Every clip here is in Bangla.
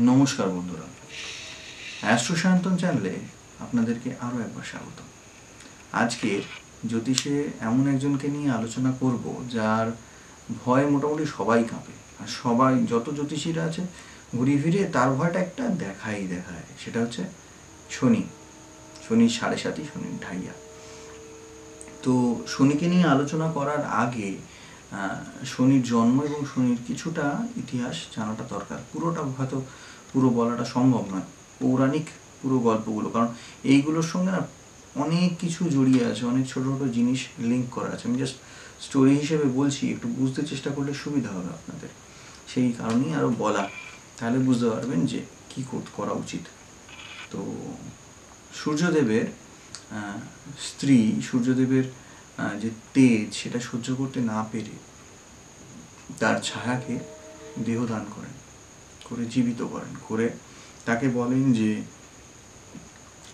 নমস্কার বন্ধুরা, অ্যাস্ট্রো সায়ন্তন চ্যানেলে আপনাদেরকে আরও একবার স্বাগত। আজকে জ্যোতিষে এমন একজনকে নিয়ে আলোচনা করব যার ভয়ে মোটামুটি সবাই কাঁপে, আর সবাই যত জ্যোতিষীরা আছে ঘুরিয়ে ফিরে তার ভয়টা একটা দেখায়, সেটা হচ্ছে শনি। শনির 7.5, শনির ঢাইয়া। তো শনিকে নিয়ে আলোচনা করার আগে শনির জন্ম এবং শনির কিছুটা ইতিহাস জানাটা দরকার। পুরোটা হয়তো পুরো বলাটা সম্ভব নয়, পৌরাণিক পুরো গল্পগুলো, কারণ এইগুলোর সঙ্গে না অনেক কিছু জড়িয়ে আছে, অনেক ছোটো ছোটো জিনিস লিঙ্ক করা আছে। আমি জাস্ট স্টোরি হিসেবে বলছি, একটু বুঝতে চেষ্টা করলে সুবিধা হবে আপনাদের, সেই কারণেই আরও বলা, তাহলে বুঝতে পারবেন যে কী করা উচিত। তো সূর্যদেবের স্ত্রী, সূর্যদেবের যে তেজ সেটা সহ্য করতে না পেরে তার ছায়াকে দেহদান করেন, করে জীবিত করেন, করে তাকে বলেন যে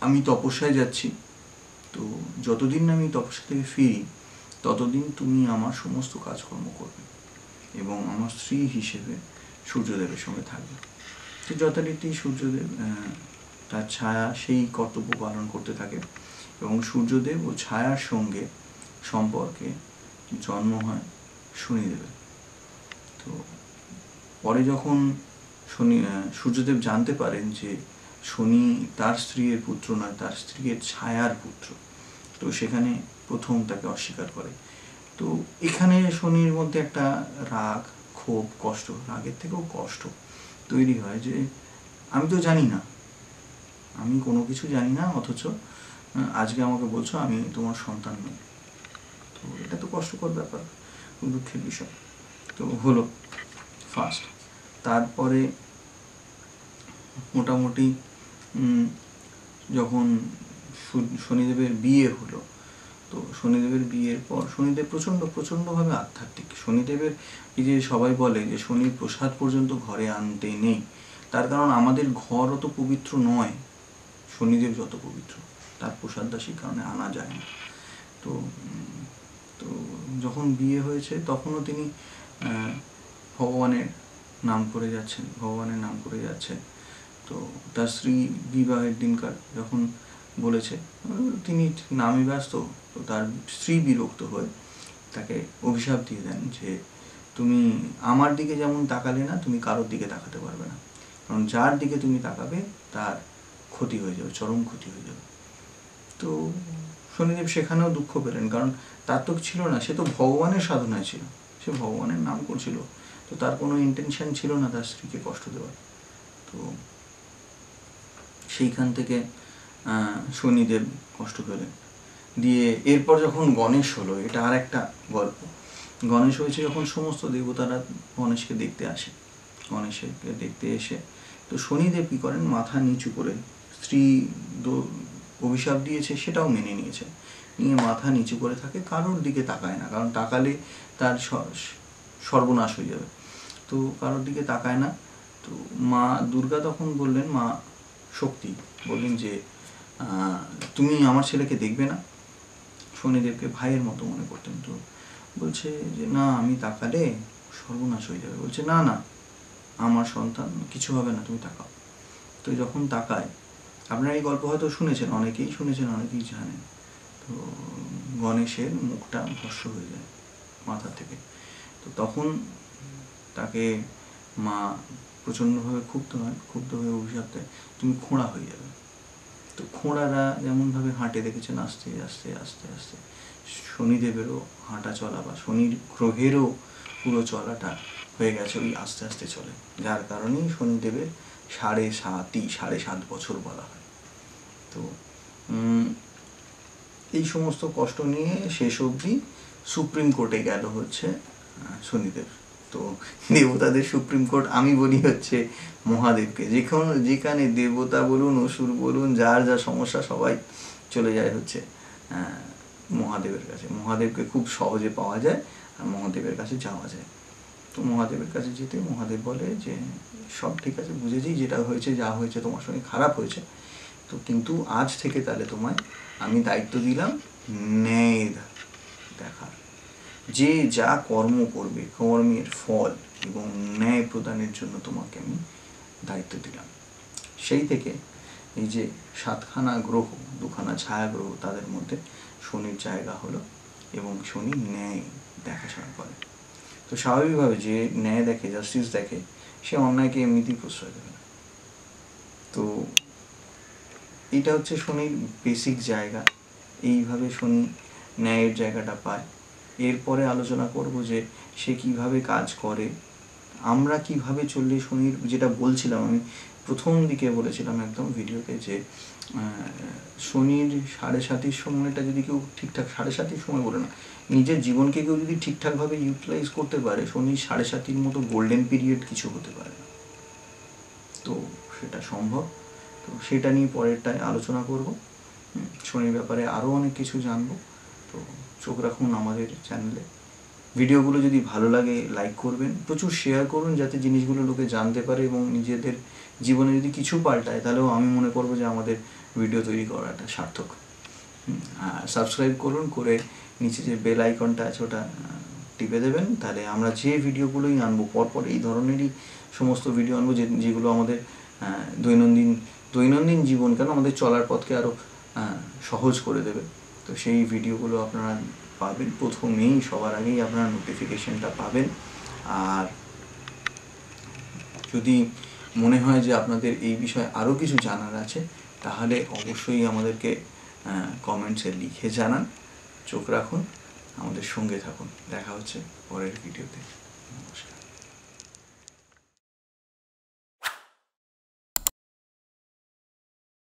আমি তপস্যায় যাচ্ছি, তো যতদিন আমি তপস্যা থেকে ফিরি ততদিন তুমি আমার সমস্ত কাজকর্ম করবে এবং আমার স্ত্রী হিসেবে সূর্যদেবের সঙ্গে থাকবে। তো যথারীতি সূর্যদেব তার ছায়া সেই কর্তব্য পালন করতে থাকে এবং সূর্যদেব ও ছায়ার সঙ্গে সম্পর্কে জন্ম হয় শনিদেবের। তো পরে যখন সূর্যদেব জানতে পারেন যে শনি তার স্ত্রীর পুত্র নয়, তার স্ত্রীর ছায়ার পুত্র, তো সেখানে প্রথম তাকে অস্বীকার করে। তো এখানে শনির মধ্যে একটা রাগ, ক্ষোভ, কষ্ট, রাগের থেকেও কষ্ট তৈরি হয় যে আমি তো জানি না, আমি কোনো কিছু জানি না, অথচ আজকে আমাকে বলছো আমি তোমার সন্তান নই। তো এটা তো কষ্টকর ব্যাপার, খুব দুঃখের বিষয়। তো হলো ফার্স্ট। তারপরে মোটামুটি যখন শনিদেবের বিয়ে হলো, তো শনিদেবের বিয়ের পর শনিদেব প্রচণ্ডভাবে আধ্যাত্মিক। শনিদেবের এই যে সবাই বলে যে শনির প্রসাদ পর্যন্ত ঘরে আনতে নেই, তার কারণ আমাদের ঘর অত পবিত্র নয়, শনিদেব যত পবিত্র, তার প্রসাদটা সেই কারণে আনা যায় না। তো তো যখন বিয়ে হয়েছে তখনও তিনি ভগবানের নাম করে যাচ্ছেন। তো তার স্ত্রী বিবাহের দিনকার যখন বলেছে, তিনি নামে ব্যস্ত, তো তার স্ত্রী বিরক্ত হয়ে তাকে অভিশাপ দিয়ে দেন যে তুমি আমার দিকে যেমন তাকালে না, তুমি কারোর দিকে তাকাতে পারবে না, কারণ যার দিকে তুমি তাকাবে তার ক্ষতি হয়ে যাবে, চরম ক্ষতি হয়ে যাবে। তো শনিদেব সেখানেও দুঃখ পেলেন, কারণ তার তো ছিল না, সে তো ভগবানের সাধনায় ছিল, সে ভগবানের নাম করছিল, তো তার কোনো ইন্টেনশন ছিল না তার স্ত্রীকে কষ্ট দেওয়ার। তো সেইখান থেকে শনিদেব কষ্ট পেলেন। দিয়ে এরপর যখন গণেশ হলো, এটা আর একটা গল্প। গণেশ হয়েছে যখন সমস্ত দেবতারা গণেশকে দেখতে আসে, গণেশকে দেখতে এসে তো শনিদেব কী করেন, মাথা নিচু করে, স্ত্রী অভিশাপ দিয়েছে সেটাও মেনে নিয়েছে, নিয়ে মাথা নিচু করে থাকে, কারোর দিকে তাকায় না, কারণ তাকালে তার সর্বনাশ হয়ে যাবে, তো কারোর দিকে তাকায় না। তো মা দুর্গা তখন বললেন, মা শক্তি বললেন যে তুমি আমার ছেলেকে দেখবে না। শনিদেবকে ভাইয়ের মতো মনে করতেন, তো বলছে যে না, আমি তাকালে সর্বনাশ হয়ে যাবে। বলছে না না, আমার সন্তান, কিছু হবে না, তুমি তাকাও। তো যখন তাকায়, আপনারা এই গল্প হয়তো শুনেছেন, অনেকেই জানেন, তো গণেশের মুখটা ভস্ম হয়ে যায় মাথা থেকে। তো তখন তাকে মা প্রচণ্ডভাবে ক্ষুব্ধ হয়ে অভিশাপ দেয়, তুমি খোঁড়া হয়ে যাবে। তো খোঁড়ারা যেমনভাবে হাঁটে দেখেছেন, আস্তে আস্তে আস্তে আস্তে, শনিদেবেরও হাঁটা চলা বা শনির গ্রহেরও পুরো চলাটা হয়ে গেছে ওই আস্তে আস্তে চলে, যার কারণেই শনিদেবের 7.5 বছর বলা হয়। তো এই সমস্ত কষ্ট নিয়ে শেষ অবধি সুপ্রিম কোর্টে গেল হচ্ছে শনিদেব। তো দেবতাদের সুপ্রিম কোর্ট আমি বলি হচ্ছে মহাদেবকে, যেখানে দেবতা বলুন, অসুর বলুন, যার যা সমস্যা সবাই চলে যায় হচ্ছে মহাদেবের কাছে। মহাদেবকে খুব সহজে পাওয়া যায় আর মহাদেবের কাছে যাওয়া যায়। তো মহাদেবের কাছে যেতে মহাদেব বলে যে সব ঠিক আছে, বুঝেছি, যেটা হয়েছে, যা হয়েছে তোমার সঙ্গে খারাপ হয়েছে, তো কিন্তু আজ থেকে তাহলে তোমায় আমি দায়িত্ব দিলাম ন্যায় দেখার, যে যা কর্ম করবে কর্মের ফল এবং ন্যায় প্রদানের জন্য তোমাকে আমি দায়িত্ব দিলাম। সেই থেকে এই যে 7খানা গ্রহ, 2খানা ছায়া গ্রহ, তাদের মধ্যে শনির জায়গা হলো এবং শনি ন্যায় দেখাশোনা করে। তো স্বাভাবিকভাবে যে ন্যায় দেখে, জাস্টিস দেখে, সে অন্যায়কে এমনিতেই প্রশ্রয় দেবে না। তো এটা হচ্ছে শনির বেসিক জায়গা। এইভাবে শনি ন্যায়ের জায়গাটা পায়। এরপরে আলোচনা করব যে সে কিভাবে কাজ করে, আমরা কিভাবে চললে শনির, যেটা বলছিলাম আমি প্রথম দিকে বলেছিলাম একদম ভিডিওতে, যে শনির 7.5 সময়টা যদি কেউ ঠিকঠাক, 7.5 সময় বলে না, নিজের জীবনকে কেউ যদি ঠিকঠাকভাবে ইউটিলাইজ করতে পারে, শনির 7.5 মতো গোল্ডেন পিরিয়ড কিছু হতে পারে না। তো সেটা সম্ভব। তো সেটা নিয়ে পরেরটায় আলোচনা করব। শনির ব্যাপারে আরও অনেক কিছু জানবো। তো চোখ রাখুন আমাদের চ্যানেলে। ভিডিওগুলো যদি ভালো লাগে লাইক করবেন, প্রচুর শেয়ার করুন, যাতে জিনিসগুলো লোকে জানতে পারে এবং নিজেদের জীবনে যদি কিছু পাল্টায়, তাহলেও আমি মনে করবো যে আমাদের ভিডিও তৈরি করাটা সার্থক। আর সাবস্ক্রাইব করুন, করে নিচে যে বেল আইকনটা আছে ওটা টিপে দেবেন, তাহলে আমরা যে ভিডিওগুলোই আনবো পরপর এই ধরনেরই সমস্ত ভিডিও আনবো, যেগুলো আমাদের দৈনন্দিন জীবন কেন, আমাদের চলার পথকে আরও সহজ করে দেবে। তো সেই ভিডিওগুলো আপনারা পাবেন প্রথমেই, সবার আগেই আপনারা নোটিফিকেশনটা পাবেন। আর যদি মনে হয় যে আপনাদের এই বিষয়ে আরও কিছু জানার আছে, তাহলে অবশ্যই আমাদেরকে কমেন্টসে লিখে জানান। চোখ রাখুন, আমাদের সঙ্গে থাকুন। দেখা হচ্ছে পরের ভিডিওতে। নমস্কার।